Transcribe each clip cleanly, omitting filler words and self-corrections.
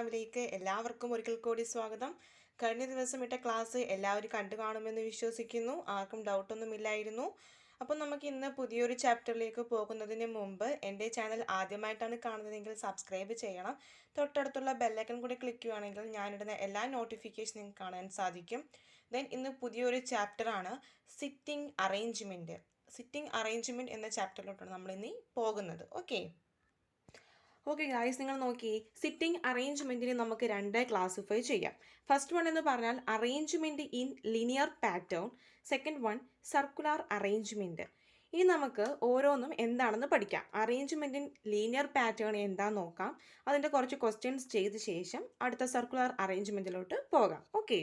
ലാബിലേക്ക് എല്ലാവർക്കും ഒരിക്കൽ കൂടി സ്വാഗതം. കഴിഞ്ഞ ദിവസം ഇട്ട ക്ലാസ് എല്ലാവരും കണ്ടു കാണുമെന്ന് വിശ്വസിക്കുന്നു. ആർക്കും ഡൗട്ടൊന്നുമില്ലായിരുന്നു. അപ്പം നമുക്ക് ഇന്ന് പുതിയൊരു ചാപ്റ്ററിലേക്ക് പോകുന്നതിന് മുമ്പ് എൻ്റെ ചാനൽ ആദ്യമായിട്ടാണ് കാണുന്നതെങ്കിൽ സബ്സ്ക്രൈബ് ചെയ്യണം. തൊട്ടടുത്തുള്ള ബെല്ലൈക്കൺ കൂടി ക്ലിക്ക് ചെയ്യുകയാണെങ്കിൽ ഞാനിടുന്ന എല്ലാ നോട്ടിഫിക്കേഷനും നിങ്ങൾക്ക് കാണാൻ സാധിക്കും. ദെൻ ഇന്ന് പുതിയൊരു ചാപ്റ്ററാണ് സിറ്റിംഗ് അറേഞ്ച്മെൻറ്റ്. സിറ്റിംഗ് അറേഞ്ച്മെൻറ്റ് എന്ന ചാപ്റ്ററിലോട്ടാണ് നമ്മളിന്ന് പോകുന്നത്. ഓക്കെ ഗായ്സ്, നിങ്ങൾ നോക്കി സിറ്റിംഗ് അറേഞ്ച്മെൻറ്റിനെ നമുക്ക് രണ്ടായി ക്ലാസിഫൈ ചെയ്യാം. ഫസ്റ്റ് വൺ എന്ന് പറഞ്ഞാൽ arrangement in linear pattern, second one circular arrangement. ഇനി നമുക്ക് ഓരോന്നും എന്താണെന്ന് പഠിക്കാം. അറേഞ്ച്മെൻറ്റ് ഇൻ ലീനിയർ പാറ്റേൺ എന്താണെന്ന് നോക്കാം. അതിൻ്റെ കുറച്ച് ക്വസ്റ്റ്യൻസ് ചെയ്ത ശേഷം അടുത്ത സർക്കുലർ അറേഞ്ച്മെൻറ്റിലോട്ട് പോകാം. ഓക്കെ,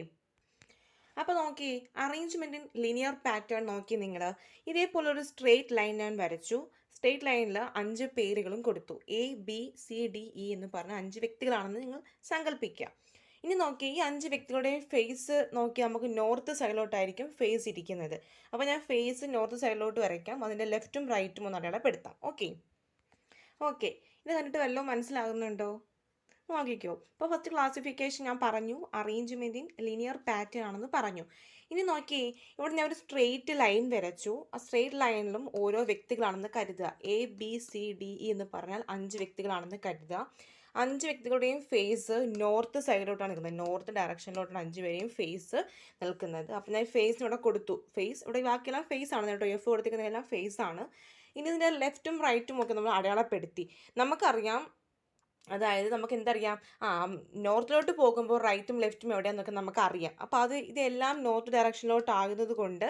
അപ്പോൾ നോക്കി അറേഞ്ച്മെൻറ്റ് ഇൻ ലിനിയർ പാറ്റേൺ നോക്കി നിങ്ങൾ ഇതേപോലെ ഒരു സ്ട്രെയിറ്റ് ലൈൻ ഞാൻ വരച്ചു. സ്ട്രെയിറ്റ് ലൈനിൽ 5 പേരുകളും കൊടുത്തു. ABCDE എന്ന് പറഞ്ഞ 5 വ്യക്തികളാണെന്ന് നിങ്ങൾ സങ്കല്പിക്കുക. ഇനി നോക്കി ഈ 5 വ്യക്തികളുടെയും ഫേസ് നോക്കി നമുക്ക് നോർത്ത് സൈഡിലോട്ടായിരിക്കും ഫേസ് ഇരിക്കുന്നത്. അപ്പോൾ ഞാൻ ഫേസ് നോർത്ത് സൈഡിലോട്ട് വരയ്ക്കാം. അതിൻ്റെ ലെഫ്റ്റും റൈറ്റും ഒന്ന് അടയാളപ്പെടുത്താം. ഓക്കെ, ഇത് കണ്ടിട്ട് വല്ലതും മനസ്സിലാകുന്നുണ്ടോ? നോക്കിക്കോ. ഇപ്പോൾ ഫസ്റ്റ് ക്ലാസിഫിക്കേഷൻ ഞാൻ പറഞ്ഞു, അറേഞ്ച്മെൻറ്റ് ഇൻ ലീനിയർ പാറ്റേൺ ആണെന്ന് പറഞ്ഞു. ഇനി നോക്കി ഇവിടെ ഞാൻ ഒരു സ്ട്രെയിറ്റ് ലൈൻ വരച്ചു. ആ സ്ട്രെയിറ്റ് ലൈനിലും ഓരോ വ്യക്തികളാണെന്ന് കരുതുക. ABCDE എന്ന് പറഞ്ഞാൽ 5 വ്യക്തികളാണെന്ന് കരുതുക. 5 വ്യക്തികളുടെയും ഫേസ് നോർത്ത് സൈഡിലോട്ടാണ് നിൽക്കുന്നത്. നോർത്ത് ഡയറക്ഷനിലോട്ടാണ് 5 പേരെയും ഫേസ് നിൽക്കുന്നത്. അപ്പോൾ ഞാൻ ഫേസിന് ഇവിടെ കൊടുത്തു. ഫേസ് ഇവിടെ ബാക്കിയെല്ലാം ഫേസ് ആണ് കേട്ടോ. F കൊടുത്തിരിക്കുന്നതെല്ലാം ഫേസ് ആണ്. ഇനി ഇതിൻ്റെ ലെഫ്റ്റും റൈറ്റും ഒക്കെ നമ്മൾ അടയാളപ്പെടുത്തി. നമുക്കറിയാം, അതായത് നമുക്ക് എന്തറിയാം, നോർത്തിലോട്ട് പോകുമ്പോൾ റൈറ്റും ലെഫ്റ്റും എവിടെയാണെന്നൊക്കെ നമുക്കറിയാം. അപ്പോൾ ഇതെല്ലാം നോർത്ത് ഡയറക്ഷനിലോട്ട് ആകുന്നത് കൊണ്ട്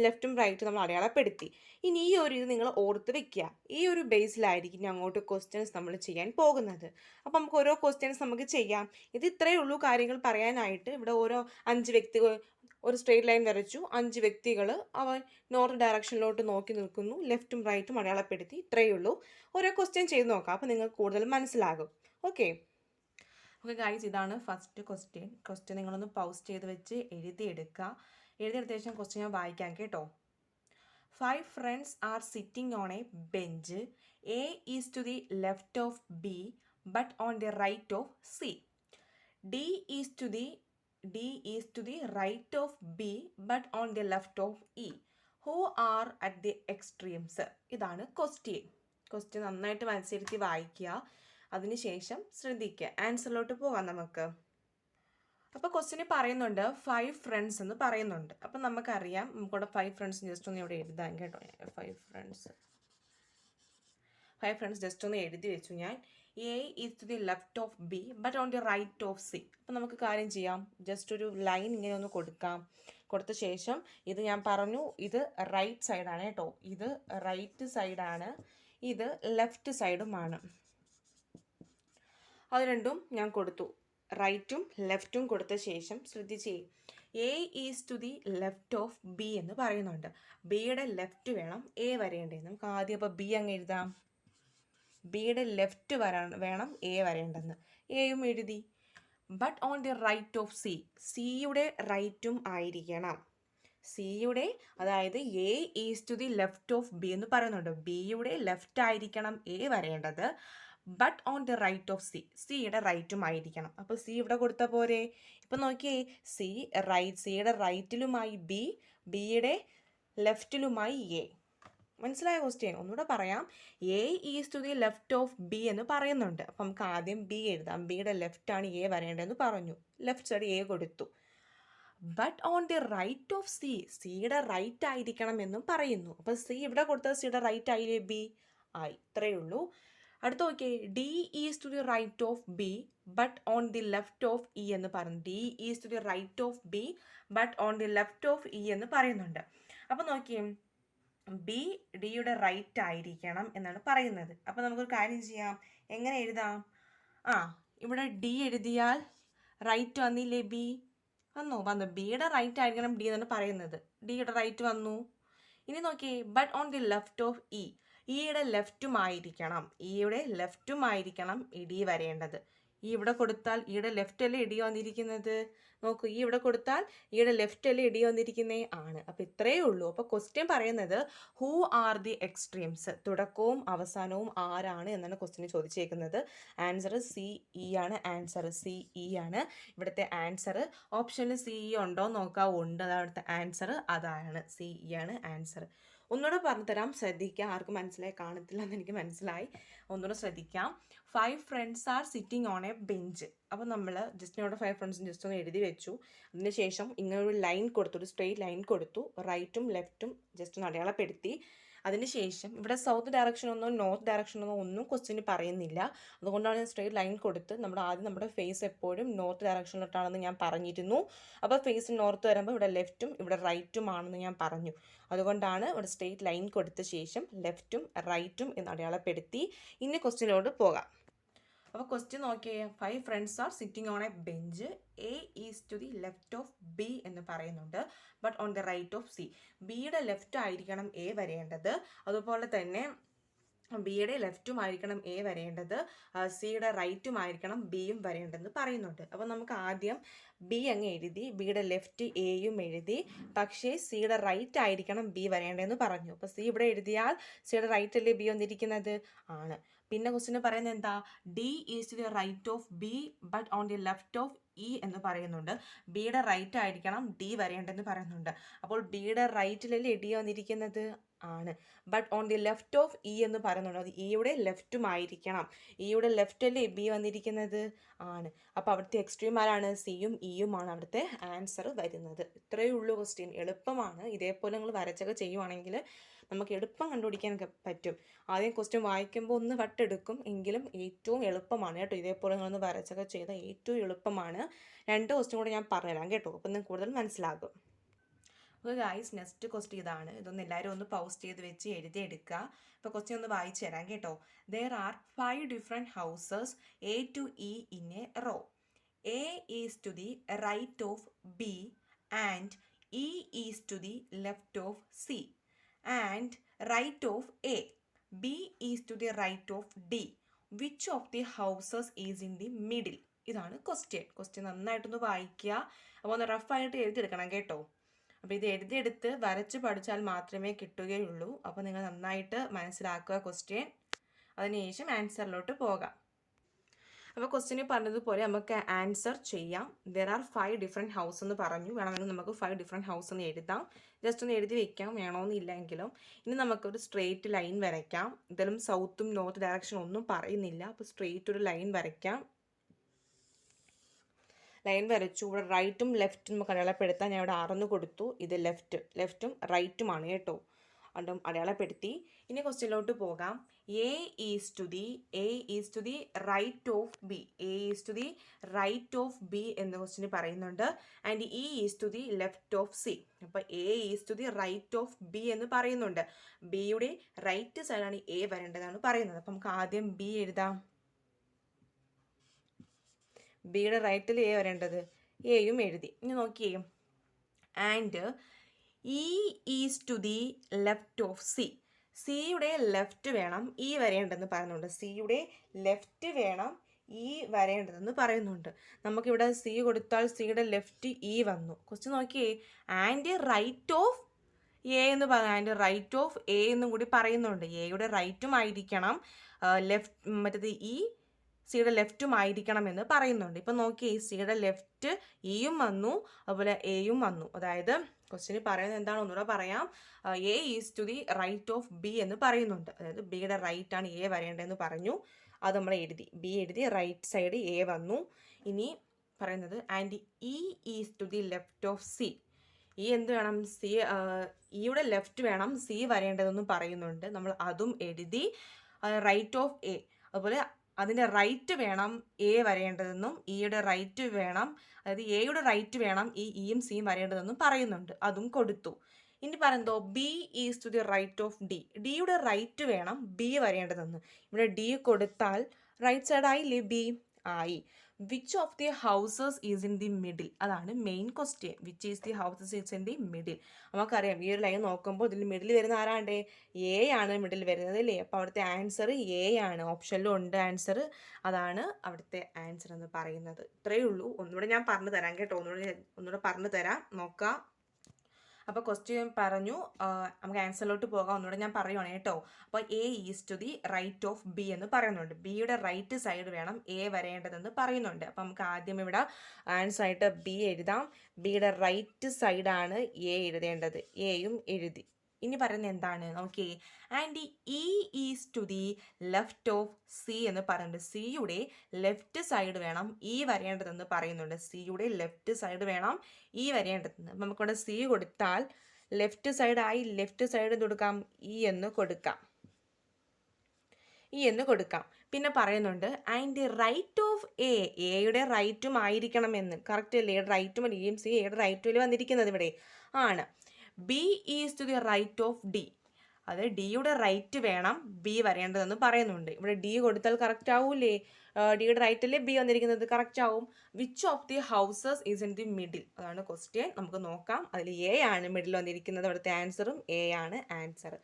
ലെഫ്റ്റും റൈറ്റും നമ്മൾ അടയാളപ്പെടുത്തി. ഇനി ഈ ഒരു ഇത് നിങ്ങൾ ഓർത്ത് വെക്കുക. ഈ ഒരു ബേസിലായിരിക്കും ഇനി അങ്ങോട്ട് ക്വസ്റ്റ്യൻസ് നമ്മൾ ചെയ്യാൻ പോകുന്നത്. അപ്പോൾ നമുക്ക് ഓരോ ക്വസ്റ്റ്യൻസ് നമുക്ക് ചെയ്യാം. ഇത് ഇത്രയേ ഉള്ളൂ കാര്യങ്ങൾ പറയാനായിട്ട്. ഇവിടെ ഓരോ 5 വ്യക്തികൾ ഒരു സ്ട്രെയിറ്റ് ലൈൻ വരച്ചു. 5 വ്യക്തികൾ അവൻ നോർത്ത് ഡയറക്ഷനിലോട്ട് നോക്കി നിൽക്കുന്നു. ലെഫ്റ്റും റൈറ്റും അടയാളപ്പെടുത്തി. ഇത്രയേ ഉള്ളൂ. ഓരോ ക്വസ്റ്റ്യൻ ചെയ്ത് നോക്കാം. അപ്പോൾ നിങ്ങൾക്ക് കൂടുതൽ മനസ്സിലാകും. ഓക്കെ ഗൈസ്, ഇതാണ് ഫസ്റ്റ് ക്വസ്റ്റ്യൻ നിങ്ങളൊന്ന് പൗസ് ചെയ്ത് വെച്ച് എഴുതിയെടുക്കുക. എഴുതിയെടുത്ത ശേഷം ക്വസ്റ്റ്യൻ ഞാൻ വായിക്കാം കേട്ടോ. 5 friends are sitting on a bench. A is to the left of B but on the right of C. D is to the right of B but on the left of E. Who are at the extremes? ഇതാണ് question നന്നായിട്ട് മനസ്സിരുത്തി വായിക്കുക. അതിനുശേഷം ശ്രദ്ധിക്കുക. ആൻസറിലോട്ട് പോകാം നമുക്ക്. അപ്പോൾ question പറയുന്നുണ്ട് 5 friends എന്ന് പറയുന്നുണ്ട്. അപ്പം നമുക്കറിയാം, നമുക്കിവിടെ 5 ഫ്രണ്ട്സ് ജസ്റ്റ് ഒന്ന് ഇവിടെ എഴുതാം കേട്ടോ. 5 ഫ്രണ്ട്സ് ജസ്റ്റ് ഒന്ന് എഴുതി വെച്ചു ഞാൻ. A is to the left of B but on the right of C. അപ്പം നമുക്ക് കാര്യം ചെയ്യാം, ജസ്റ്റ് ഒരു ലൈൻ ഇങ്ങനെ ഒന്ന് കൊടുത്ത ശേഷം ഇത് ഞാൻ പറഞ്ഞു, ഇത് റൈറ്റ് സൈഡാണ് കേട്ടോ. ഇത് റൈറ്റ് സൈഡാണ്, ഇത് ലെഫ്റ്റ് സൈഡുമാണ്. അത് രണ്ടും ഞാൻ കൊടുത്തു. റൈറ്റും ലെഫ്റ്റും കൊടുത്ത ശേഷം ശ്രദ്ധിച്ചേ, A is to the left of B എന്ന് പറയുന്നുണ്ട്. ബിയുടെ ലെഫ്റ്റ് വേണം A വരേണ്ടത്. നമുക്ക് ആദ്യം അപ്പോൾ B അങ്ങ് എഴുതാം. ബിയുടെ ലെഫ്റ്റ് വേണം A വരേണ്ടെന്ന്. എയും എഴുതി. But on the right of C, സിയുടെ റൈറ്റും ആയിരിക്കണം. സിയുടെ, അതായത് A is to the left of B എന്ന് പറയുന്നുണ്ട്. ബിയുടെ ലെഫ്റ്റ് ആയിരിക്കണം A വരേണ്ടത്. But on the right of C, സിയുടെ റൈറ്റും ആയിരിക്കണം. അപ്പോൾ സി ഇവിടെ കൊടുത്ത പോരെ. ഇപ്പം നോക്കിയേ, സിയുടെ റൈറ്റിലുമായി B, ബിയുടെ ലെഫ്റ്റിലുമായി A. മനസ്സിലായ ക്വസ്റ്റ്യൻ? ഒന്നുകൂടെ പറയാം. A is to the left of B എന്ന് പറയുന്നുണ്ട്. അപ്പം നമുക്ക് ആദ്യം B എഴുതാം. ബിയുടെ ലെഫ്റ്റാണ് A വരേണ്ടതെന്ന് പറഞ്ഞു. ലെഫ്റ്റ് സൈഡ് A കൊടുത്തു. But on the right of C, സിയുടെ റൈറ്റ് ആയിരിക്കണം എന്നും പറയുന്നു. അപ്പോൾ സി ഇവിടെ കൊടുത്തത് സിയുടെ റൈറ്റ് ആയില്ലേ? B ആയി. ഇത്രയേ ഉള്ളൂ. അടുത്ത നോക്കിയേ, D is to the right of B but on the left of E എന്ന് പറഞ്ഞു. D is to the right of B but on the left of E എന്ന് പറയുന്നുണ്ട്. അപ്പോൾ നോക്കിയേ, B ഡിയുടെ റൈറ്റ് ആയിരിക്കണം എന്നാണ് പറയുന്നത്. അപ്പോൾ നമുക്കൊരു കാര്യം ചെയ്യാം. എങ്ങനെ എഴുതാം? ഇവിടെ D എഴുതിയാൽ റൈറ്റ് വന്നില്ലേ? B വന്നു. ബിയുടെ റൈറ്റ് ആയിരിക്കണം D എന്നാണ് പറയുന്നത്. ഡിയുടെ റൈറ്റ് വന്നു. ഇനി നോക്കിയേ, but on the left of ഇയുടെ ലെഫ്റ്റും ആയിരിക്കണം. D വരേണ്ടത്. ഈ ഇവിടെ കൊടുത്താൽ ഈയുടെ ലെഫ്റ്റ് അല്ലേ ഇടി വന്നിരിക്കുന്നത്? നോക്കൂ, ഈ ഇവിടെ കൊടുത്താൽ ഈയുടെ ലെഫ്റ്റ് അല്ലേ ഇടി വന്നിരിക്കുന്നേ? ആണ്. അപ്പോൾ ഇത്രയേ ഉള്ളൂ. അപ്പോൾ ക്വസ്റ്റ്യൻ പറയുന്നത് ഹൂ ആർ ദി എക്സ്ട്രീംസ്, തുടക്കവും അവസാനവും ആരാണ് എന്നാണ് ക്വസ്റ്റ്യൻ ചോദിച്ചേക്കുന്നത്. ആൻസർ CE ആണ്. ആൻസർ CE ആണ് ഇവിടുത്തെ ആൻസർ. ഓപ്ഷനിൽ CE ഉണ്ടോ നോക്കാം. ഉണ്ട്. അതാണ് ഇവിടുത്തെ ആൻസർ. അതാണ് CE ആണ് ആൻസർ. ഒന്നുകൂടെ പറഞ്ഞു തരാം, ശ്രദ്ധിക്കുക. ആർക്കും മനസ്സിലായി കാണത്തില്ല എന്ന് എനിക്ക് മനസ്സിലായി. ഒന്നുകൂടെ ശ്രദ്ധിക്കാം. 5 friends are sitting on a bench. അപ്പോൾ നമ്മൾ ജസ്റ്റ് ഇവിടെ 5 ഫ്രണ്ട്സും ജസ്റ്റ് ഒന്ന് എഴുതി വെച്ചു. അതിനുശേഷം ഇങ്ങനെ ഒരു ലൈൻ കൊടുത്തു, ഒരു സ്ട്രെയിറ്റ് ലൈൻ കൊടുത്തു. റൈറ്റും ലെഫ്റ്റും ജസ്റ്റ് ഒന്ന് അടയാളപ്പെടുത്തി. അതിനുശേഷം ഇവിടെ സൗത്ത് ഡയറക്ഷനൊന്നോ നോർത്ത് ഡയറക്ഷനൊന്നോ ഒന്നും ക്വസ്റ്റ്യന് പറയുന്നില്ല. അതുകൊണ്ടാണ് ഞാൻ സ്ട്രെയിറ്റ് ലൈൻ കൊടുത്ത് നമ്മുടെ ഫേസ് എപ്പോഴും നോർത്ത് ഡയറക്ഷനിലോട്ടാണെന്ന് ഞാൻ പറഞ്ഞിരുന്നു. അപ്പോൾ ഫേസ് നോർത്ത് വരുമ്പോൾ ഇവിടെ ലെഫ്റ്റും ഇവിടെ റൈറ്റും ആണെന്ന് ഞാൻ പറഞ്ഞു. അതുകൊണ്ടാണ് ഇവിടെ സ്ട്രെയിറ്റ് ലൈൻ കൊടുത്ത ശേഷം ലെഫ്റ്റും റൈറ്റും എന്ന് അടയാളപ്പെടുത്തി. ഇനി ക്വസ്റ്റ്യനിലോട്ട് പോകാം. അപ്പോൾ ക്വസ്റ്റ്യൻ നോക്കിയേ. 5 friends are sitting on a bench. A is to the left of B എന്ന് പറയുന്നുണ്ട്, but on the right of C. ബിയുടെ ലെഫ്റ്റ് ആയിരിക്കണം A വരേണ്ടത്. അതുപോലെ തന്നെ ബിയുടെ ലെഫ്റ്റും ആയിരിക്കണം A വരേണ്ടത്, സിയുടെ റൈറ്റും ആയിരിക്കണം ബിയും വരേണ്ടതെന്ന് പറയുന്നുണ്ട്. അപ്പോൾ നമുക്ക് ആദ്യം ബി അങ്ങ് എഴുതി, ബിയുടെ ലെഫ്റ്റ് എയും എഴുതി. പക്ഷേ സിയുടെ റൈറ്റ് ആയിരിക്കണം ബി വരേണ്ടതെന്ന് പറഞ്ഞു. അപ്പോൾ സി ഇവിടെ എഴുതിയാൽ സിയുടെ റൈറ്റ് അല്ലേ ബി വന്നിരിക്കുന്നത്? ആണ്. പിന്നെ ക്വസ്റ്റ്യന് പറയുന്നത് എന്താ? D is to the right of B but on the left of E എന്ന് പറയുന്നുണ്ട്. ബിയുടെ റൈറ്റ് ആയിരിക്കണം ഡി വരേണ്ടതെന്ന് പറയുന്നുണ്ട്. അപ്പോൾ ബിയുടെ റൈറ്റിലല്ലേ ഡി വന്നിരിക്കുന്നത്? ആണ്. But on the left of E എന്ന് പറയുന്നുണ്ട്. അത് ഇയുടെ ലെഫ്റ്റും ആയിരിക്കണം. ഇയുടെ ലെഫ്റ്റ് അല്ലേ ബി വന്നിരിക്കുന്നത്? ആണ്. അപ്പോൾ അവിടുത്തെ എക്സ്ട്രീം ആരാണ്? സിയും ഇയുമാണ് അവിടുത്തെ ആൻസർ വരുന്നത്. ഇത്രയേ ഉള്ളൂ ക്വസ്റ്റ്യൻ. എളുപ്പമാണ്. ഇതേപോലെ നിങ്ങൾ വരച്ചൊക്കെ ചെയ്യുവാണെങ്കിൽ നമുക്ക് എളുപ്പം കണ്ടുപിടിക്കാനൊക്കെ പറ്റും. ആദ്യം ക്വസ്റ്റ്യൻ വായിക്കുമ്പോൾ ഒന്ന് വട്ടെടുക്കും, എങ്കിലും ഏറ്റവും എളുപ്പമാണ് കേട്ടോ. ഇതേപോലെ നിങ്ങളൊന്ന് വരച്ചൊക്കെ ചെയ്താൽ ഏറ്റവും എളുപ്പമാണ്. 2 ക്വസ്റ്റ്യൻ കൂടെ ഞാൻ പറഞ്ഞുതരാം കേട്ടോ, അപ്പം നിങ്ങൾക്ക് കൂടുതൽ മനസ്സിലാകും. അപ്പോൾ ഗൈസ്, നെക്സ്റ്റ് ക്വസ്റ്റ്യൻ ഇതാണ്. ഇതൊന്ന് എല്ലാവരും ഒന്ന് പൗസ് ചെയ്ത് വെച്ച് എഴുതിയെടുക്കുക. അപ്പോൾ ക്വസ്റ്റ്യൻ ഒന്ന് വായിച്ചു തരാം കേട്ടോ. There are 5 different houses A to E in a row. A is to the right of B and E is to the left of C and right of A. B is to the right of D. Which of the houses is in the middle? ഇതാണ് question നന്നായിട്ടൊന്ന് വായിക്കുക. അപ്പോൾ ഒന്ന് റഫായിട്ട് എഴുതിയെടുക്കണം കേട്ടോ. അപ്പോൾ ഇത് എഴുതിയെടുത്ത് വരച്ച് പഠിച്ചാൽ മാത്രമേ കിട്ടുകയുള്ളൂ. അപ്പോൾ നിങ്ങൾ നന്നായിട്ട് മനസ്സിലാക്കുക ക്വസ്റ്റ്യൻ. അതിനുശേഷം ആൻസറിലോട്ട് പോകാം. അപ്പോൾ ക്വസ്റ്റ്യനിൽ പറഞ്ഞതുപോലെ നമുക്ക് ആൻസർ ചെയ്യാം. ദർ ആർ 5 different ഹൗസ് എന്ന് പറഞ്ഞു. വേണമെങ്കിൽ നമുക്ക് 5 different ഹൗസ് എന്ന് എഴുതാം. ജസ്റ്റ് ഒന്ന് എഴുതി വെക്കാം, വേണമെന്നില്ലെങ്കിലും. ഇനി നമുക്കൊരു സ്ട്രെയിറ്റ് ലൈൻ വരയ്ക്കാം. ഇതിലും സൗത്തും നോർത്ത് ഡയറക്ഷൻ ഒന്നും പറയുന്നില്ല. അപ്പോൾ സ്ട്രെയിറ്റ് ഒരു ലൈൻ വരയ്ക്കാം. ലൈൻ വരച്ചു. ഇവിടെ റൈറ്റും ലെഫ്റ്റും നമുക്ക് അടയാളപ്പെടുത്താൻ ഞാൻ ഇവിടെ 6 കൊടുത്തു. ഇത് ലെഫ്റ്റും റൈറ്റുമാണ് കേട്ടോ. അതും അടയാളപ്പെടുത്തി. ഇനി ക്വസ്റ്റ്യനിലോട്ട് പോകാം. A is to the right of B. A is to the right of B എന്ന് ക്വസ്റ്റ്യന് പറയുന്നുണ്ട്. And E is to the left of C. അപ്പോൾ A is to the right of B എന്ന് പറയുന്നുണ്ട്. ബിയുടെ റൈറ്റ് സൈഡാണ് A വരേണ്ടതാണ് പറയുന്നത്. അപ്പം നമുക്ക് ആദ്യം ബി എഴുതാം. ബിയുടെ റൈറ്റിൽ എ വരേണ്ടത്, എയും എഴുതി. ഇനി നോക്കിയേ. And E is to the left of C. സിയുടെ ലെഫ്റ്റ് വേണം ഇ വരേണ്ടതെന്ന് പറയുന്നുണ്ട്. സിയുടെ ലെഫ്റ്റ് വേണം ഇ വരേണ്ടതെന്ന് പറയുന്നുണ്ട്. നമുക്കിവിടെ സി കൊടുത്താൽ സിയുടെ ലെഫ്റ്റ് ഇ വന്നു. ക്വസ്റ്റ്യൻ നോക്കിയേ. ആൻഡ് റൈറ്റ് ഓഫ് എ എന്ന് പറഞ്ഞു. ആൻഡ് റൈറ്റ് ഓഫ് എ എന്നും കൂടി പറയുന്നുണ്ട്. എയുടെ റൈറ്റും ആയിരിക്കണം, മറ്റേത് ഇ സിയുടെ ലെഫ്റ്റും ആയിരിക്കണം എന്ന് പറയുന്നുണ്ട്. ഇപ്പം നോക്കി, സിയുടെ ലെഫ്റ്റ് ഇയും വന്നു, അതുപോലെ എയും വന്നു. അതായത് ക്വസ്റ്റ്യന് പറയുന്നത് എന്താണ് ഒന്നുകൂടെ പറയാം. A is to the right of B എന്ന് പറയുന്നുണ്ട്. അതായത് ബിയുടെ റൈറ്റ് ആണ് എ വരേണ്ടതെന്ന് പറഞ്ഞു. അത് നമ്മൾ എഴുതി. ബി എഴുതി, റൈറ്റ് സൈഡ് എ വന്നു. ഇനി പറയുന്നത് and E is to the left of C. ഈ എന്ത് വേണം? സി, ഇയുടെ ലെഫ്റ്റ് വേണം സി വരേണ്ടതെന്നും പറയുന്നുണ്ട്. നമ്മൾ അതും എഴുതി. റൈറ്റ് ഓഫ് എ, അതുപോലെ അതിൻ്റെ റൈറ്റ് വേണം എ വരേണ്ടതെന്നും ഇയുടെ റൈറ്റ് വേണം, അതായത് എയുടെ റൈറ്റ് വേണം ഈ ഇയും സിയും വരേണ്ടതെന്നും പറയുന്നുണ്ട്. അതും കൊടുത്തു. ഇനി പറയുന്നതോ B is to the right of D. ഡിയുടെ റൈറ്റ് വേണം ബി വരേണ്ടതെന്ന്. ഇവിടെ ഡി കൊടുത്താൽ റൈറ്റ് സൈഡ് ആയില്ലേ ബി? ആയി. Which of the houses is in the middle, അതാണ് main question. Which is the houses is in the middle. നമുക്കറിയാം ഈ ഒരു ലൈൻ നോക്കുമ്പോൾ ഇതിൽ മിഡിൽ വരുന്ന ആരാണ്ട്, എ ആണ് മിഡിൽ വരുന്നത് അല്ലേ. അപ്പോൾ അവിടുത്തെ ആൻസർ എ ആണ്. ഓപ്ഷനിലും ഉണ്ട് ആൻസർ, അതാണ് അവിടുത്തെ ആൻസർ എന്ന് പറയുന്നത്. ഇത്രയേ ഉള്ളൂ. ഒന്നുകൂടെ ഞാൻ പറഞ്ഞു തരാം കേട്ടോ, ഒന്നുകൂടെ പറഞ്ഞു തരാം, നോക്കാം. അപ്പോൾ ക്വസ്റ്റ്യൻ പറഞ്ഞു, നമുക്ക് ആൻസറിലോട്ട് പോകാം. ഒന്നുകൂടെ ഞാൻ പറയുവാണ് കേട്ടോ. അപ്പോൾ A is to the right of B എന്ന് പറയുന്നുണ്ട്. ബിയുടെ റൈറ്റ് സൈഡ് വേണം എ വരേണ്ടതെന്ന് പറയുന്നുണ്ട്. അപ്പോൾ നമുക്ക് ആദ്യം ഇവിടെ ആൻസർ ആയിട്ട് ബി എഴുതാം. ബിയുടെ റൈറ്റ് സൈഡാണ് എ എഴുതേണ്ടത്. എയും എഴുതി. ഇനി പറയുന്നത് എന്താണ് നോക്കി. And E is to the left of C എന്ന് പറയുന്നുണ്ട്. സിയുടെ ലെഫ്റ്റ് സൈഡ് വേണം ഇ വരേണ്ടതെന്ന് പറയുന്നുണ്ട്. സിയുടെ ലെഫ്റ്റ് സൈഡ് വേണം ഇ വരേണ്ടതെന്ന്. അപ്പം നമുക്കിവിടെ സി കൊടുത്താൽ ലെഫ്റ്റ് സൈഡായി, ലെഫ്റ്റ് സൈഡ് കൊടുക്കാം ഇ എന്ന് കൊടുക്കാം. പിന്നെ പറയുന്നുണ്ട് ആൻഡ് റൈറ്റ് ഓഫ് എ, എയുടെ റൈറ്റും ആയിരിക്കണമെന്ന്. കറക്റ്റ് അല്ലേ? റൈറ്റും ഡിയും സി എയുടെ റൈറ്റിൽ വന്നിരിക്കുന്നത് ഇവിടെ ആണ്. B is to the right of D, അത് ഡിയുടെ റൈറ്റ് വേണം ബി വരേണ്ടതെന്ന് പറയുന്നുണ്ട്. ഇവിടെ ഡി കൊടുത്താൽ കറക്റ്റ് ആവൂലേ? ഡിയുടെ റൈറ്റല്ലേ ബി വന്നിരിക്കുന്നത്, കറക്റ്റ് ആവും. Which of the houses is in the middle, അതാണ് ക്വസ്റ്റ്യൻ. നമുക്ക് നോക്കാം. അതിൽ എ ആണ് മിഡിൽ വന്നിരിക്കുന്നത്. അവിടുത്തെ ആൻസറും എ ആണ് ആൻസർ.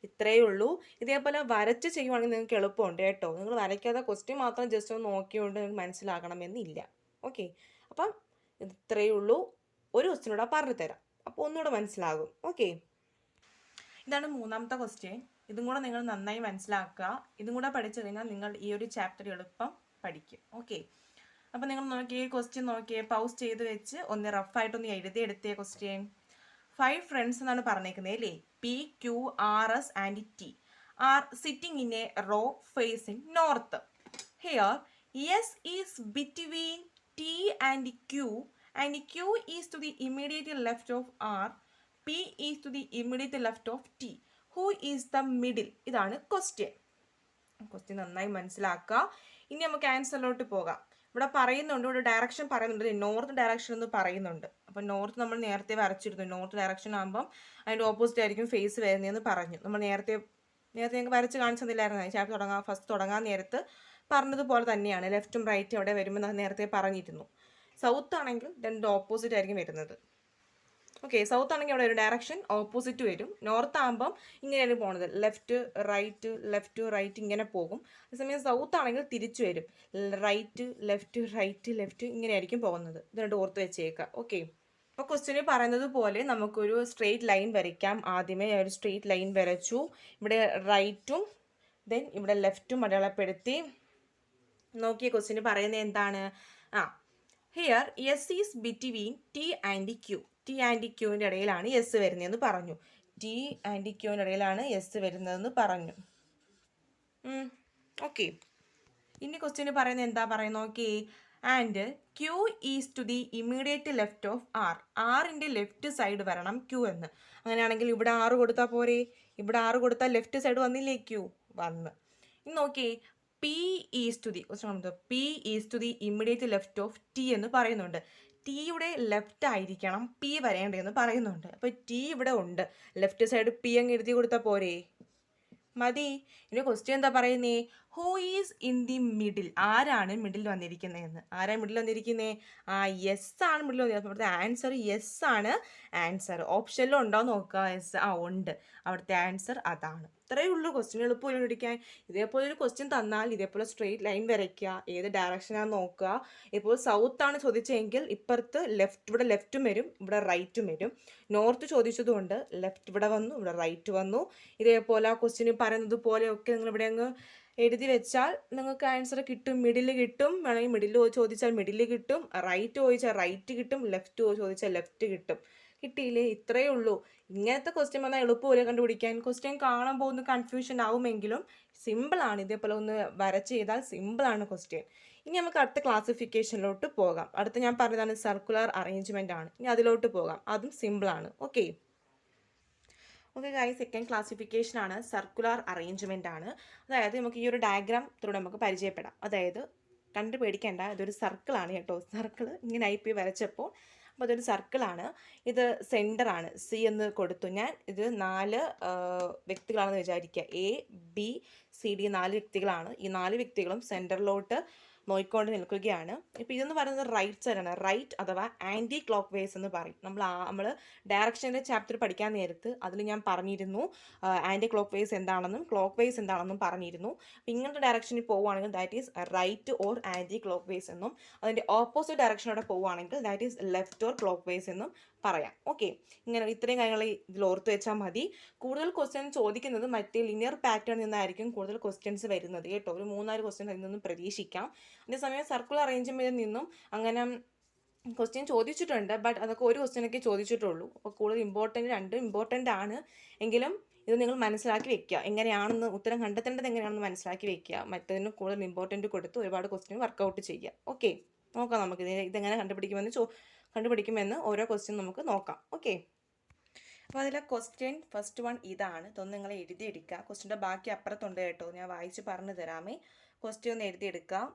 ഇത്രയേ ഉള്ളൂ. ഇതേപോലെ വരച്ച് ചെയ്യുവാണെങ്കിൽ നിങ്ങൾക്ക് എളുപ്പമുണ്ട് കേട്ടോ. നിങ്ങൾ വരയ്ക്കാതെ ക്വസ്റ്റ്യൻ മാത്രം ജസ്റ്റ് ഒന്ന് നോക്കിയോണ്ട് നിങ്ങൾക്ക് മനസ്സിലാക്കണമെന്നില്ല. ഓക്കെ, അപ്പം ഇത്രയേ ഉള്ളൂ. ഒരു ക്വസ്റ്റ്യൻ കൂടെ പറഞ്ഞു തരാം, അപ്പോൾ ഒന്നുകൂടെ മനസ്സിലാകും. ഓക്കെ, ഇതാണ് മൂന്നാമത്തെ ക്വസ്റ്റ്യൻ. ഇതും കൂടെ നിങ്ങൾ നന്നായി മനസ്സിലാക്കുക. ഇതും കൂടെ പഠിച്ചു കഴിഞ്ഞാൽ നിങ്ങൾ ഈ ഒരു ചാപ്റ്റർ എളുപ്പം പഠിക്കും. ഓക്കെ, അപ്പോൾ നിങ്ങൾ നോക്കിയേ, ക്വസ്റ്റ്യൻ നോക്കിയേ, പൗസ് ചെയ്ത് വെച്ച് ഒന്ന് റഫായിട്ടൊന്ന് എഴുതിയെടുത്തേ ക്വസ്റ്റ്യൻ. 5 ഫ്രണ്ട്സ് എന്നാണ് പറഞ്ഞേക്കുന്നത് അല്ലേ. P, Q, R, S and T are sitting in a row facing north. Here S is between T and Q and Q is to the immediate left of R, P is to the immediate left of T. Who is the middle? ഇതാണ് question. Question നന്നായി മനസ്സിലാക്കുക. ഇനി നമുക്ക് ആൻസറിലോട്ട് പോകാം. ഇവിടെ പറയുന്നുണ്ട്, ഇവിടെ direction പറയുന്നുണ്ട്, നോർത്ത് ഡയറക്ഷൻ എന്ന് പറയുന്നുണ്ട്. അപ്പം നോർത്ത് നമ്മൾ നേരത്തെ വരച്ചിരുന്നു. നോർത്ത് ഡയറക്ഷൻ ആകുമ്പം അതിൻ്റെ ഓപ്പോസിറ്റ് ആയിരിക്കും ഫേസ് വരുന്നതെന്ന് പറഞ്ഞു. നമ്മൾ നേരത്തെ ഞങ്ങൾക്ക് വരച്ച് കാണിച്ചു തന്നില്ലായിരുന്നു. ചാപ്റ്റർ ഫസ്റ്റ് തുടങ്ങാൻ നേരത്ത് പറഞ്ഞതുപോലെ തന്നെയാണ്. ലെഫ്റ്റും റൈറ്റും അവിടെ വരുമ്പോൾ നേരത്തെ പറഞ്ഞിരുന്നു. സൗത്ത് ആണെങ്കിൽ രണ്ട് ഓപ്പോസിറ്റ് ആയിരിക്കും വരുന്നത്. ഓക്കെ, സൗത്ത് ആണെങ്കിൽ അവിടെ ഒരു ഡയറക്ഷൻ ഓപ്പോസിറ്റ് വരും. നോർത്ത് ആകുമ്പം ഇങ്ങനെയാണ് പോകുന്നത്, ലെഫ്റ്റ് റൈറ്റ് ഇങ്ങനെ പോകും. അതേസമയം സൗത്ത് ആണെങ്കിൽ തിരിച്ചു വരും, റൈറ്റ് ലെഫ്റ്റ് ഇങ്ങനെയായിരിക്കും പോകുന്നത്. ഇത് രണ്ട് ഓർത്ത് വെച്ചേക്കാം. ഓക്കെ, അപ്പോൾ ക്വസ്റ്റ്യനിൽ പറയുന്നത് പോലെ നമുക്കൊരു സ്ട്രെയിറ്റ് ലൈൻ വരയ്ക്കാം. ആദ്യമേ ഒരു സ്ട്രെയിറ്റ് ലൈൻ വരച്ചു. ഇവിടെ റൈറ്റും ദെൻ ഇവിടെ ലെഫ്റ്റും അടയാളപ്പെടുത്തി. നോക്കിയ ക്വസ്റ്റ്യന് പറയുന്നത് എന്താണ്? Here S is between T and Q. T and ക്യൂവിൻ്റെ ഇടയിലാണ് എസ് വരുന്നതെന്ന് പറഞ്ഞു. ടി ആൻഡ് ക്യൂവിൻ്റെ ഇടയിലാണ് എസ് വരുന്നതെന്ന് പറഞ്ഞു. ഓക്കെ, ഇനി ക്വസ്റ്റ്യന് പറയുന്നത് എന്താ പറയുന്നത് നോക്കി. And Q is to the immediate left of R. ആറിൻ്റെ ലെഫ്റ്റ് സൈഡ് വരണം ക്യൂ എന്ന്. അങ്ങനെയാണെങ്കിൽ ഇവിടെ 6 കൊടുത്താൽ പോരെ? ഇവിടെ 6 കൊടുത്താൽ ലെഫ്റ്റ് സൈഡ് വന്നില്ലേ? ക്യൂ വന്ന്. ഇനി നോക്കി, P is to the immediate left of T എന്ന് പറയുന്നുണ്ട്. ടിയുടെ ലെഫ്റ്റ് ആയിരിക്കണം പി വരേണ്ടതെന്ന് പറയുന്നുണ്ട്. അപ്പോൾ ടി ഇവിടെ ഉണ്ട്, ലെഫ്റ്റ് സൈഡ് പി അങ്ങ് എഴുതി കൊടുത്താൽ പോരെ? മതി. ഇനി ക്വസ്റ്റ്യൻ എന്താ പറയുന്നേ? Who is in the middle? ആരാണ് മിഡിൽ വന്നിരിക്കുന്നതെന്ന്. ആരാണ് മിഡിൽ വന്നിരിക്കുന്നത്? യെസ് ആണ് മിഡിൽ വന്നിരിക്കുന്നത്. അവിടുത്തെ ആൻസർ യെസ് ആണ് ആൻസർ. ഓപ്ഷനിലും ഉണ്ടോ നോക്കുക. യെസ്, ഉണ്ട്. അവിടുത്തെ ആൻസർ അതാണ്. ഇത്രയേ ഉള്ളൂ. ക്വസ്റ്റ്യൻ എളുപ്പമില്ല പഠിക്കാൻ. ഇതേപോലെ ഒരു ക്വസ്റ്റ്യൻ തന്നാൽ ഇതേപോലെ സ്ട്രെയിറ്റ് ലൈൻ വരയ്ക്കുക, ഏത് ഡയറക്ഷനാണെന്ന് നോക്കുക. ഇപ്പോൾ സൗത്ത് ആണ് ചോദിച്ചെങ്കിൽ ഇപ്പുറത്ത് ഇവിടെ ലെഫ്റ്റും വരും, ഇവിടെ റൈറ്റും വരും. നോർത്ത് ചോദിച്ചതുകൊണ്ട് ലെഫ്റ്റ് ഇവിടെ വന്നു, ഇവിടെ റൈറ്റ് വന്നു. ഇതേപോലെ ആ ക്വസ്റ്റ്യന് പറയുന്നത് പോലെയൊക്കെ നിങ്ങൾ ഇവിടെ അങ്ങ് എഴുതി വെച്ചാൽ നിങ്ങൾക്ക് ആൻസർ കിട്ടും. മിഡിൽ കിട്ടും, വേണമെങ്കിൽ മിഡിൽ ചോദിച്ചാൽ മിഡിൽ കിട്ടും, റൈറ്റ് ചോദിച്ചാൽ റൈറ്റ് കിട്ടും, ലെഫ്റ്റ് ചോദിച്ചാൽ ലെഫ്റ്റ് കിട്ടും. കിട്ടിയില്ലേ? ഇത്രയേ ഉള്ളൂ. ഇങ്ങനത്തെ ക്വസ്റ്റ്യൻ വന്നാൽ എളുപ്പമില്ല കണ്ടുപിടിക്കാൻ. ക്വസ്റ്റ്യൻ കാണുമ്പോൾ ഒന്ന് കൺഫ്യൂഷൻ ആവുമെങ്കിലും സിമ്പിളാണ്. ഇതേപോലെ ഒന്ന് വരച്ച് ചെയ്താൽ സിമ്പിളാണ് ക്വസ്റ്റ്യൻ. ഇനി നമുക്ക് അടുത്ത ക്ലാസിഫിക്കേഷനിലോട്ട് പോകാം. അടുത്ത ഞാൻ പറഞ്ഞതാണ് സർക്കുലർ അറേഞ്ച്മെൻ്റ് ആണ്. ഇനി അതിലോട്ട് പോകാം, അതും സിമ്പിളാണ്. ഓക്കെ ഗൈസ്, സെക്കൻഡ് ക്ലാസിഫിക്കേഷൻ ആണ് സർക്കുലർ അറേഞ്ച്മെൻ്റ് ആണ്. അതായത് നമുക്ക് ഈ ഒരു ഡയഗ്രാം നമുക്ക് പരിചയപ്പെടാം. അതായത് കണ്ടു പേടിക്കേണ്ട, ഇതൊരു സർക്കിളാണ് കേട്ടോ. സർക്കിൾ ഇങ്ങനെ IP വരച്ചപ്പോൾ അപ്പോൾ അതൊരു സർക്കിളാണ്. ഇത് സെൻറ്ററാണ്, സി എന്ന് കൊടുത്തു ഞാൻ. ഇത് 4 വ്യക്തികളാണെന്ന് വിചാരിക്കുക. A, B, C, D 4 വ്യക്തികളാണ്. ഈ 4 വ്യക്തികളും സെൻറ്ററിലോട്ട് നോക്കിക്കൊണ്ട് നിൽക്കുകയാണ്. ഇപ്പോൾ ഇതെന്ന് പറയുന്നത് റൈറ്റ് സൈഡാണ്. റൈറ്റ് അഥവാ ആൻറ്റി ക്ലോക്ക് വേസ് എന്ന് പറയും. നമ്മൾ ഡയറക്ഷൻ്റെ ചാപ്റ്റർ പഠിക്കാൻ നേരത്ത് അതിൽ ഞാൻ പറഞ്ഞിരുന്നു ആൻറ്റി ക്ലോക്ക് വേസ് എന്താണെന്നും ക്ലോക്ക് വേസ് എന്താണെന്നും പറഞ്ഞിരുന്നു. അപ്പോൾ ഇങ്ങനത്തെ ഡയറക്ഷനിൽ പോവുകയാണെങ്കിൽ that is right or anti clock vase എന്നും, അതിൻ്റെ ഓപ്പോസിറ്റ് ഡയറക്ഷനോടെ പോവുകയാണെങ്കിൽ that is left or clock vase എന്നും പറയാം. ഓക്കെ, ഇങ്ങനെ ഇത്രയും കാര്യങ്ങൾ ഇതിൽ ഓർത്ത് വെച്ചാൽ മതി. കൂടുതൽ ക്വസ്റ്റ്യൻ ചോദിക്കുന്നത് മറ്റേ ലിനിയർ പാറ്റേൺ നിന്നായിരിക്കും കൂടുതൽ ക്വസ്റ്റ്യൻസ് വരുന്നത് കേട്ടോ. ഒരു 3-4 ക്വസ്റ്റ്യൻ അതിൽ നിന്നും പ്രതീക്ഷിക്കാം. അതേസമയം സർക്കുലർ അറേഞ്ച്മെൻറ്റിൽ നിന്നും അങ്ങനെ ക്വസ്റ്റ്യൻ ചോദിച്ചിട്ടുണ്ട്, ബട്ട് അതൊക്കെ ഒരു ക്വസ്റ്റ്യനൊക്കെ ചോദിച്ചിട്ടുള്ളൂ. അപ്പോൾ കൂടുതൽ രണ്ടും ഇമ്പോർട്ടൻ്റ് ആണ്. എങ്കിലും ഇത് നിങ്ങൾ മനസ്സിലാക്കി വെക്കുക, എങ്ങനെയാണെന്ന് ഉത്തരം കണ്ടെത്തേണ്ടത് എങ്ങനെയാണെന്ന് മനസ്സിലാക്കി വെക്കുക. മറ്റതിന് കൂടുതൽ ഇമ്പോർട്ടൻറ്റ് കൊടുത്ത് ഒരുപാട് ക്വസ്റ്റ്യൻ വർക്കൗട്ട് ചെയ്യുക. ഓക്കെ, നോക്കാം നമുക്ക് ഇതെങ്ങനെ കണ്ടുപിടിക്കുമെന്ന് ഓരോ ക്വസ്റ്റ്യൻ നമുക്ക് നോക്കാം. ഓക്കെ, അപ്പോൾ അതിലെ ക്വസ്റ്റ്യൻ ഫസ്റ്റ് വൺ ഇതാണ്. ഇതൊന്ന് നിങ്ങൾ എഴുതിയെടുക്കുക. ക്വസ്റ്റ്യൻ്റെ ബാക്കി അപ്പുറത്തുണ്ട് കേട്ടോ, ഞാൻ വായിച്ച് പറഞ്ഞു തരാമേ. ക്വസ്റ്റ്യൻ ഒന്ന് എഴുതിയെടുക്കാം,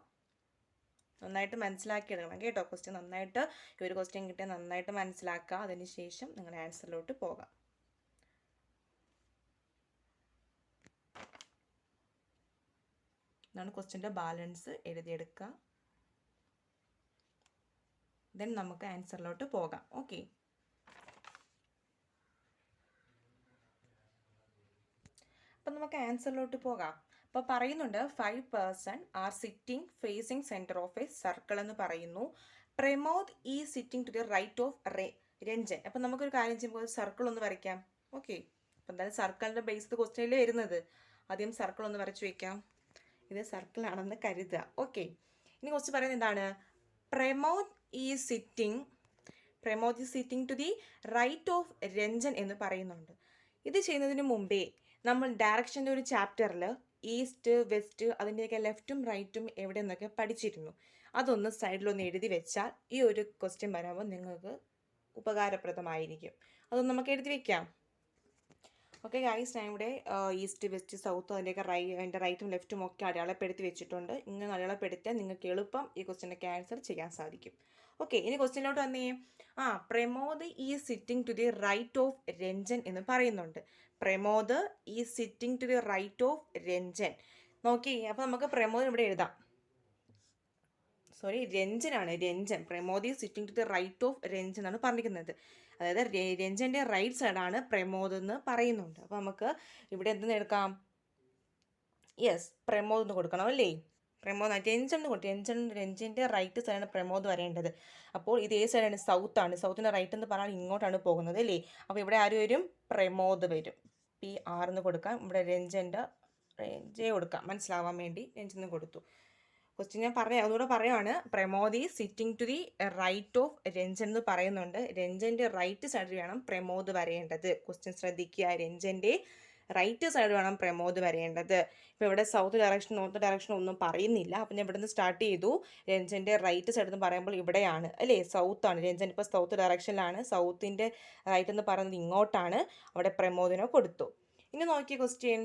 നന്നായിട്ട് മനസ്സിലാക്കി എടുക്കണം കേട്ടോ. ക്വസ്റ്റ്യൻ നന്നായിട്ട് ഈ ഒരു ക്വസ്റ്റ്യൻ കിട്ടിയാൽ നന്നായിട്ട് മനസ്സിലാക്കുക. അതിനുശേഷം നിങ്ങൾ ആൻസറിലോട്ട് പോകാം. ഇതാണ് ക്വസ്റ്റ്യൻ്റെ ബാലൻസ്, എഴുതിയെടുക്കുക. ദെൻ നമുക്ക് ആൻസറിലോട്ട് പോകാം. ഓക്കെ, അപ്പം നമുക്ക് ആൻസറിലോട്ട് പോകാം. അപ്പോൾ പറയുന്നുണ്ട് 5 person are sitting facing centre of a circle എന്ന് പറയുന്നു. Pramod is sitting to the right of Ranjan. അപ്പം നമുക്കൊരു കാര്യം ചെയ്യുമ്പോൾ സർക്കിൾ ഒന്ന് വരയ്ക്കാം. ഓക്കെ, അപ്പം എന്തായാലും സർക്കിളിൻ്റെ ബേസ്ഡ് ക്വസ്റ്റ്യനിൽ വരുന്നത്. ആദ്യം സർക്കിൾ ഒന്ന് വരച്ചു വയ്ക്കാം. ഇത് സർക്കിളാണെന്ന് കരുതുക. ഓക്കെ, ഇനി ക്വസ്റ്റ്യൻ പറയുന്നത് എന്താണ്? Pramod is sitting to the right of Ranjan എന്ന് പറയുന്നുണ്ട്. ഇത് ചെയ്യുന്നതിന് മുമ്പേ നമ്മൾ ഡയറക്ഷൻ്റെ ഒരു ചാപ്റ്ററിൽ ഈസ്റ്റ് വെസ്റ്റ് അതിൻ്റെയൊക്കെ ലെഫ്റ്റും റൈറ്റും എവിടെ നിന്നൊക്കെ പഠിച്ചിരുന്നു. അതൊന്ന് സൈഡിലൊന്ന് എഴുതി വെച്ചാൽ ഈ ഒരു ക്വസ്റ്റ്യൻ വരുമ്പോൾ നിങ്ങൾക്ക് ഉപകാരപ്രദമായിരിക്കും. അതൊന്ന് നമുക്ക് എഴുതി വെക്കാം. ഓക്കെ ഗൈസ്, ഞാൻ ഇവിടെ ഈസ്റ്റ് വെസ്റ്റ് സൗത്ത് അതിൻ്റെയൊക്കെ അതിൻ്റെ റൈറ്റും ലെഫ്റ്റും ഒക്കെ അടയാളപ്പെടുത്തി വെച്ചിട്ടുണ്ട്. ഇങ്ങനെ അടയാളപ്പെടുത്തിയാൽ നിങ്ങൾക്ക് എളുപ്പം ഈ ക്വസ്റ്റ്യനൊക്കെ ആൻസർ ചെയ്യാൻ സാധിക്കും. ഓക്കെ, ഇനി ക്വസ്റ്റ്യനിലോട്ട് വന്നേ. Pramod is sitting to the right of Ranjan എന്ന് പറയുന്നുണ്ട്. Pramod is sitting to the right of Ranjan. നോക്കി, അപ്പോൾ നമുക്ക് പ്രമോദ് ഇവിടെ എഴുതാം. രഞ്ജനാണ്, Ranjan. Pramod is sitting to the right of Ranjan എന്നാണ് പറഞ്ഞിരിക്കുന്നത്. അതായത് രഞ്ജൻ്റെ റൈറ്റ് സൈഡാണ് പ്രമോദ് എന്ന് പറയുന്നുണ്ട്. അപ്പോൾ നമുക്ക് ഇവിടെ എന്തെന്ന് എടുക്കാം? യെസ്, പ്രമോദ് എന്ന് കൊടുക്കണം അല്ലേ? പ്രമോദ് രഞ്ജൻ്റെ റൈറ്റ് സൈഡാണ് പ്രമോദ് വരേണ്ടത്. അപ്പോൾ ഇത് ഏത് സൈഡാണ്? സൗത്താണ്. സൗത്തിൻ്റെ റൈറ്റ് എന്ന് പറഞ്ഞാൽ ഇങ്ങോട്ടാണ് പോകുന്നത് അല്ലേ? അപ്പോൾ ഇവിടെ ആര് വരും? പ്രമോദ് വരും. PR എന്ന് കൊടുക്കാം. ഇവിടെ രഞ്ജൻ്റെ J കൊടുക്കാം, മനസ്സിലാവാൻ വേണ്ടി രഞ്ജൻ കൊടുത്തു. ക്വസ്റ്റ്യൻ ഞാൻ ഒന്നുകൂടെ പറയുകയാണ്. Pramod is sitting to the right of Ranjan എന്ന് പറയുന്നുണ്ട്. രഞ്ജൻ്റെ റൈറ്റ് സൈഡിൽ വേണം പ്രമോദ് വരേണ്ടത്. ക്വസ്റ്റ്യൻ ശ്രദ്ധിക്കുക, രഞ്ജൻ്റെ റൈറ്റ് സൈഡ് വേണം പ്രമോദ് വരേണ്ടത്. ഇപ്പോൾ ഇവിടെ സൗത്ത് ഡയറക്ഷൻ നോർത്ത് ഡയറക്ഷൻ ഒന്നും പറയുന്നില്ല. അപ്പം ഞാൻ ഇവിടെ നിന്ന് സ്റ്റാർട്ട് ചെയ്തു. രഞ്ജൻ്റെ റൈറ്റ് സൈഡ് എന്ന് പറയുമ്പോൾ ഇവിടെയാണ് അല്ലേ? സൗത്താണ്. രഞ്ജൻ ഇപ്പോൾ സൗത്ത് ഡയറക്ഷനിലാണ്. സൗത്തിൻ്റെ റൈറ്റ് എന്ന് പറയുന്നത് ഇങ്ങോട്ടാണ്. അവിടെ പ്രമോദിനെ കൊടുത്തു. ഇനി നോക്കിയ ക്വസ്റ്റ്യൻ,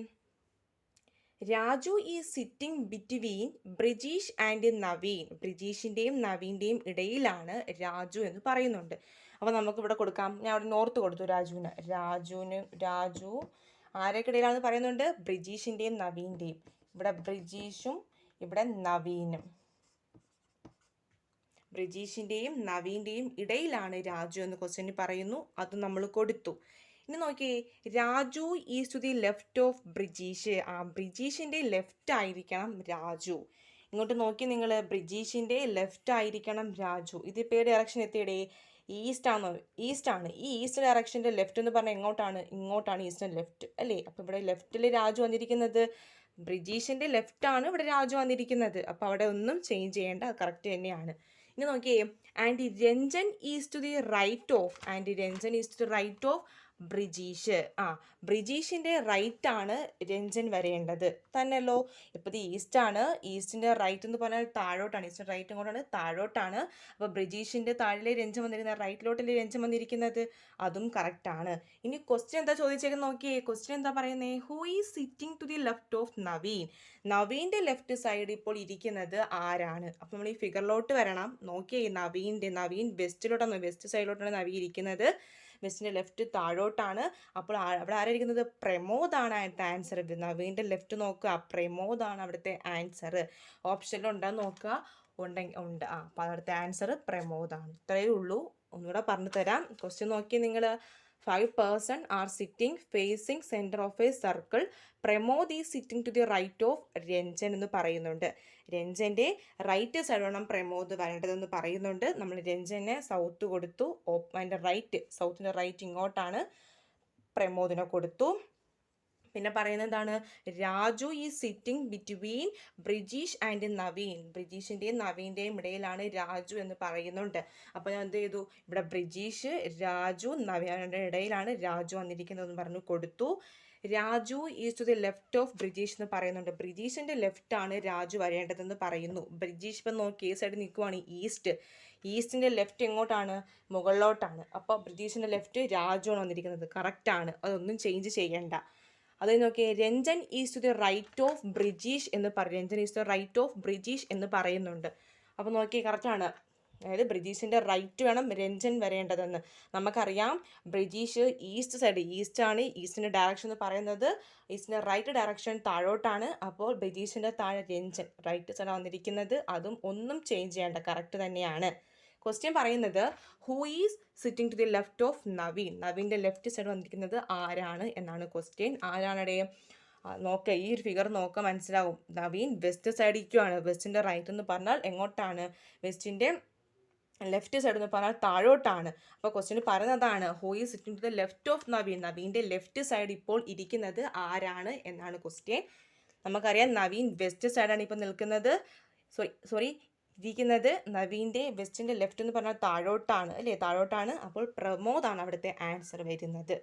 രാജു ഈ sitting between Brijesh and Naveen. ബ്രിജീഷിൻ്റെയും നവീൻ്റെയും ഇടയിലാണ് രാജു എന്ന് പറയുന്നുണ്ട്. അപ്പോൾ നമുക്കിവിടെ കൊടുക്കാം. ഞാൻ അവിടെ നോർത്ത് കൊടുത്തു രാജു ആരൊക്കെയിടയിലാണെന്ന് പറയുന്നുണ്ട്? ബ്രിജീഷിൻ്റെയും നവീൻ്റെയും. ഇവിടെ ബ്രിജീഷും ഇവിടെ നവീനും. ബ്രിജീഷിൻ്റെയും നവീൻ്റെയും ഇടയിലാണ് രാജു എന്ന് ക്വസ്റ്റ്യനിൽ പറയുന്നു. അത് നമ്മൾ കൊടുത്തു. ഇനി നോക്കിയേ, Raju is to the left of Brijesh. ബ്രിജീഷിൻ്റെ ലെഫ്റ്റ് ആയിരിക്കണം രാജു. ഇങ്ങോട്ട് നോക്കി നിങ്ങൾ, ബ്രിജീഷിൻ്റെ ലെഫ്റ്റ് ആയിരിക്കണം രാജു. ഇതിപ്പോൾ ഡയറക്ഷൻ എത്തിയടേ? ഈസ്റ്റാണ്. ഈ ഈസ്റ്റ് ഡയറക്ഷൻ്റെ ലെഫ്റ്റ് എന്ന് പറഞ്ഞാൽ ഇങ്ങോട്ടാണ് ഈസ്റ്റ് ലെഫ്റ്റ് അല്ലേ? അപ്പോൾ ഇവിടെ ലെഫ്റ്റിൽ രാജു വന്നിരിക്കുന്നത് ബ്രിജീഷിൻ്റെ ലെഫ്റ്റാണ് ഇവിടെ രാജു വന്നിരിക്കുന്നത്. അപ്പോൾ അവിടെ ഒന്നും ചേഞ്ച് ചെയ്യേണ്ട, അത് കറക്റ്റ് തന്നെയാണ്. ഇനി നോക്കിയേ, and Ranjan is to the right of Brijesh. ബ്രിജീഷിൻ്റെ റൈറ്റ് ആണ് രഞ്ജൻ വരേണ്ടത് തന്നെയല്ലോ. ഇപ്പോൾ ഇത് ഈസ്റ്റാണ്. ഈസ്റ്റിൻ്റെ റൈറ്റ് എന്ന് പറഞ്ഞാൽ താഴോട്ടാണ്. ഈസ്റ്റിൻ്റെ റൈറ്റ് ഇങ്ങോട്ടാണ്, താഴോട്ടാണ്. അപ്പോൾ ബ്രിജീഷിൻ്റെ താഴെ രഞ്ജൻ വന്നിരിക്കുന്നത്, റൈറ്റിലോട്ടല്ലേ രഞ്ജൻ വന്നിരിക്കുന്നത്. അതും കറക്റ്റാണ്. ഇനി ക്വസ്റ്റ്യൻ എന്താ ചോദിച്ചേക്കുന്നത് നോക്കിയേ. ക്വസ്റ്റ്യൻ എന്താ പറയുന്നത്? Who is sitting to the left of Naveen. നവീൻ്റെ ലെഫ്റ്റ് സൈഡ് ഇപ്പോൾ ഇരിക്കുന്നത് ആരാണ്? അപ്പോൾ നമ്മൾ ഈ ഫിഗറിലോട്ട് വരണം. നോക്കിയേ, നവീൻ വെസ്റ്റ് സൈഡിലോട്ടാണ് നവീൻ ഇരിക്കുന്നത്. വെസ്റ്റിൻ്റെ ലെഫ്റ്റ് താഴോട്ടാണ്. അപ്പോൾ അവിടെ ആരായിരിക്കുന്നത്? പ്രമോദാണ് അതിൻ്റെ ആൻസർ. നവീൻ്റെ ലെഫ്റ്റ് നോക്കുക, പ്രമോദാണ് അവിടുത്തെ ആൻസർ. ഓപ്ഷനിൽ ഉണ്ടെന്ന് നോക്കുക, ഉണ്ടെങ്കിൽ ഉണ്ട്. അപ്പോൾ അവിടുത്തെ ആൻസർ പ്രമോദാണ്. ഇത്രയേ ഉള്ളൂ. ഒന്നുകൂടെ പറഞ്ഞു തരാം. ക്വസ്റ്റ്യൻ നോക്കി നിങ്ങൾ. 5 persons are sitting facing center of a circle. Pramod is sitting to the right of Ranjan എന്ന് പറയുന്നുണ്ട്. രഞ്ജൻ്റെ റൈറ്റ് സൈഡ് വേണം പ്രമോദ് വരേണ്ടതെന്ന് പറയുന്നുണ്ട്. നമ്മൾ രഞ്ജനെ സൗത്ത് കൊടുത്തു. അതിൻ്റെ റൈറ്റ്, സൗത്തിൻ്റെ റൈറ്റ് ഇങ്ങോട്ടാണ്, പ്രമോദിനെ കൊടുത്തു. പിന്നെ പറയുന്നത് എന്താണ്? Raju is sitting between Brijesh and Naveen. ബ്രിജീഷിൻ്റെയും നവീൻ്റെയും ഇടയിലാണ് രാജു എന്ന് പറയുന്നുണ്ട്. അപ്പോൾ ഞാൻ എന്ത് ചെയ്തു? ഇവിടെ ബ്രിജീഷ്, രാജു, നവീൻ്റെ ഇടയിലാണ് രാജു വന്നിരിക്കുന്നതെന്ന് പറഞ്ഞു കൊടുത്തു. Raju is to the left of Brijesh എന്ന് പറയുന്നുണ്ട്. ബ്രിജീഷിൻ്റെ ലെഫ്റ്റാണ് രാജു വരേണ്ടതെന്ന് പറയുന്നു. ബ്രിജീഷ് ഇപ്പം നോക്കി ഈ സൈഡ് നിൽക്കുവാണ് ഈസ്റ്റ്. ഈസ്റ്റിൻ്റെ ലെഫ്റ്റ് എങ്ങോട്ടാണ്? മുകളിലോട്ടാണ്. അപ്പോൾ ബ്രിജീഷിൻ്റെ ലെഫ്റ്റ് രാജുവാണ് വന്നിരിക്കുന്നത്. കറക്റ്റാണ്, അതൊന്നും ചേഞ്ച് ചെയ്യണ്ട. അത് നോക്കിയേ, Ranjan is to the right of Brijesh എന്ന് പറയും. Ranjan is to the right of Brijesh എന്ന് പറയുന്നുണ്ട്. അപ്പോൾ നോക്കിയേ, കറക്റ്റാണ്. അതായത് ബ്രിജീഷിൻ്റെ റൈറ്റ് വേണം രഞ്ജൻ വരേണ്ടതെന്ന്. നമുക്കറിയാം ബ്രിജീഷ് ഈസ്റ്റ് സൈഡ്, ഈസ്റ്റാണ് ഈസ്റ്റിൻ്റെ ഡയറക്ഷൻ എന്ന് പറയുന്നത്. ഈസ്റ്റിൻ്റെ റൈറ്റ് ഡയറക്ഷൻ താഴോട്ടാണ്. അപ്പോൾ ബ്രിജീഷിൻ്റെ താഴെ രഞ്ജൻ റൈറ്റ് സൈഡ് വന്നിരിക്കുന്നത്. അതും ഒന്നും ചേഞ്ച് ചെയ്യേണ്ട, കറക്റ്റ് തന്നെയാണ്. ക്വസ്റ്റ്യൻ പറയുന്നത് who is sitting to the left of Naveen. നവീൻ്റെ ലെഫ്റ്റ് സൈഡ് വന്നിരിക്കുന്നത് ആരാണ് എന്നാണ് ക്വസ്റ്റ്യൻ. ആരാണിടെ നോക്കുക, ഈ ഒരു ഫിഗർ നോക്കുക, മനസ്സിലാവും. നവീൻ വെസ്റ്റ് സൈഡ് ഇരിക്കുവാണ്. വെസ്റ്റിൻ്റെ റൈറ്റ് എന്ന് പറഞ്ഞാൽ എങ്ങോട്ടാണ്? വെസ്റ്റിൻ്റെ ലെഫ്റ്റ് സൈഡ് എന്ന് പറഞ്ഞാൽ താഴോട്ടാണ്. അപ്പോൾ ക്വസ്റ്റ്യൻ പറയുന്നതാണ് who is sitting to the left of Naveen. നവീൻ്റെ ലെഫ്റ്റ് സൈഡ് ഇപ്പോൾ ഇരിക്കുന്നത് ആരാണ് എന്നാണ് ക്വസ്റ്റ്യൻ. നമുക്കറിയാം നവീൻ വെസ്റ്റ് സൈഡാണ് ഇപ്പോൾ നിൽക്കുന്നത്. ഇരിക്കുന്നത്. നവീൻ്റെ വെസ്റ്റിൻ്റെ ലെഫ്റ്റ് എന്ന് പറഞ്ഞാൽ താഴോട്ടാണ് അല്ലേ? താഴോട്ടാണ്. അപ്പോൾ പ്രമോദാണ് അവിടുത്തെ ആൻസർ വരുന്നത്.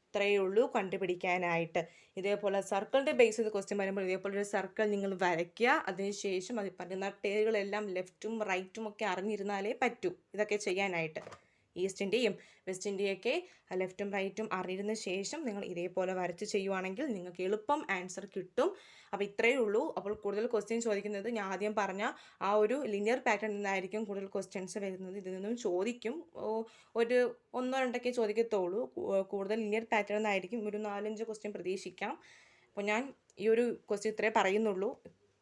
ഇത്രയേ ഉള്ളൂ കണ്ടുപിടിക്കാനായിട്ട്. ഇതേപോലെ സർക്കിളിൻ്റെ ബേസ് ചെയ്ത് ക്വസ്റ്റ്യൻ വരുമ്പോൾ ഇതേപോലെ ഒരു സർക്കിൾ നിങ്ങൾ വരയ്ക്കുക. അതിനുശേഷം അത് പറയുന്ന പേരുകളെല്ലാം ലെഫ്റ്റും റൈറ്റും ഒക്കെ അറിഞ്ഞിരുന്നാലേ പറ്റൂ ഇതൊക്കെ ചെയ്യാനായിട്ട്. ഈസ്റ്റിൻ്റെയും വെസ്റ്റിൻ്റെയൊക്കെ ലെഫ്റ്റും റൈറ്റും അറിയുന്ന ശേഷം നിങ്ങൾ ഇതേപോലെ വരച്ച് ചെയ്യുവാണെങ്കിൽ നിങ്ങൾക്ക് എളുപ്പം ആൻസർ കിട്ടും. അപ്പോൾ ഇത്രയേ ഉള്ളൂ. അപ്പോൾ കൂടുതൽ ക്വസ്റ്റ്യൻ ചോദിക്കുന്നത് ഞാൻ ആദ്യം പറഞ്ഞ ആ ഒരു ലിനിയർ പാറ്റേണിൽ നിന്നായിരിക്കും കൂടുതൽ ക്വസ്റ്റ്യൻസ് വരുന്നത്. ഇതിൽ നിന്നും ചോദിക്കും, ഒരു 1-2 ചോദിക്കത്തുള്ളൂ. കൂടുതൽ ലിനിയർ പാറ്റേണിൽ നിന്നായിരിക്കും ഒരു 4-5 ക്വസ്റ്റ്യൻ പ്രതീക്ഷിക്കാം. അപ്പോൾ ഞാൻ ഈ ഒരു ക്വസ്റ്റ്യൻ ഇത്രേ പറയുന്നുള്ളൂ.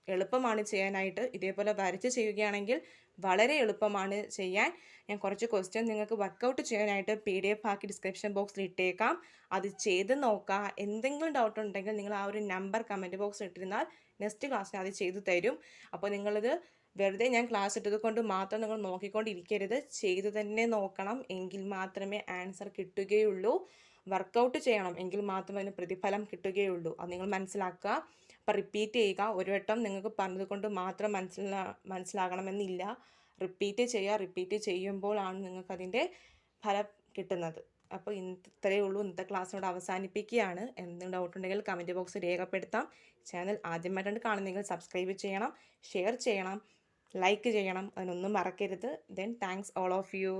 എളുപ്പമാണ് ചെയ്യാനായിട്ട്. ഇതേപോലെ വരച്ച് ചെയ്യുകയാണെങ്കിൽ വളരെ എളുപ്പമാണ് ചെയ്യാൻ. ഞാൻ കുറച്ച് ക്വസ്റ്റ്യൻ നിങ്ങൾക്ക് വർക്കൗട്ട് ചെയ്യാനായിട്ട് PDF ആക്കി ഡിസ്ക്രിപ്ഷൻ ബോക്സിൽ ഇട്ടേക്കാം. അത് ചെയ്ത് നോക്കുക. എന്തെങ്കിലും ഡൗട്ട് ഉണ്ടെങ്കിൽ നിങ്ങൾ ആ ഒരു നമ്പർ കമൻറ്റ് ബോക്സിൽ ഇട്ടിരുന്നാൽ നെക്സ്റ്റ് ക്ലാസ്സിൽ അത് ചെയ്തു തരും. അപ്പോൾ നിങ്ങളിത് വെറുതെ ഞാൻ ക്ലാസ് ഇട്ടത് കൊണ്ട് മാത്രം നിങ്ങൾ നോക്കിക്കൊണ്ടിരിക്കരുത്, ചെയ്തു തന്നെ നോക്കണം. എങ്കിൽ മാത്രമേ ആൻസർ കിട്ടുകയുള്ളൂ. വർക്കൗട്ട് ചെയ്യണം, എങ്കിൽ മാത്രമേ അതിന് പ്രതിഫലം കിട്ടുകയുള്ളൂ. അത് നിങ്ങൾ മനസ്സിലാക്കുക. അപ്പോൾ റിപ്പീറ്റ് ചെയ്യുക. ഒരു വട്ടം നിങ്ങൾക്ക് പറഞ്ഞത് കൊണ്ട് മാത്രം മനസ്സിലാകണമെന്നില്ല. റിപ്പീറ്റ് ചെയ്യുക. റിപ്പീറ്റ് ചെയ്യുമ്പോഴാണ് നിങ്ങൾക്കതിൻ്റെ ഫലം കിട്ടുന്നത്. അപ്പോൾ ഇത്രയേ ഉള്ളൂ. ഇന്നത്തെ ക്ലാസ്സിനോട് അവസാനിപ്പിക്കുകയാണ്. എന്തെങ്കിലും ഡൗട്ട് ഉണ്ടെങ്കിൽ കമൻറ്റ് ബോക്സിൽ രേഖപ്പെടുത്താം. ചാനൽ ആദ്യമായിട്ടാണ് കാണുന്നതെങ്കിൽ സബ്സ്ക്രൈബ് ചെയ്യണം, ഷെയർ ചെയ്യണം, ലൈക്ക് ചെയ്യണം. അതിനൊന്നും മറക്കരുത്. Thanks all of U.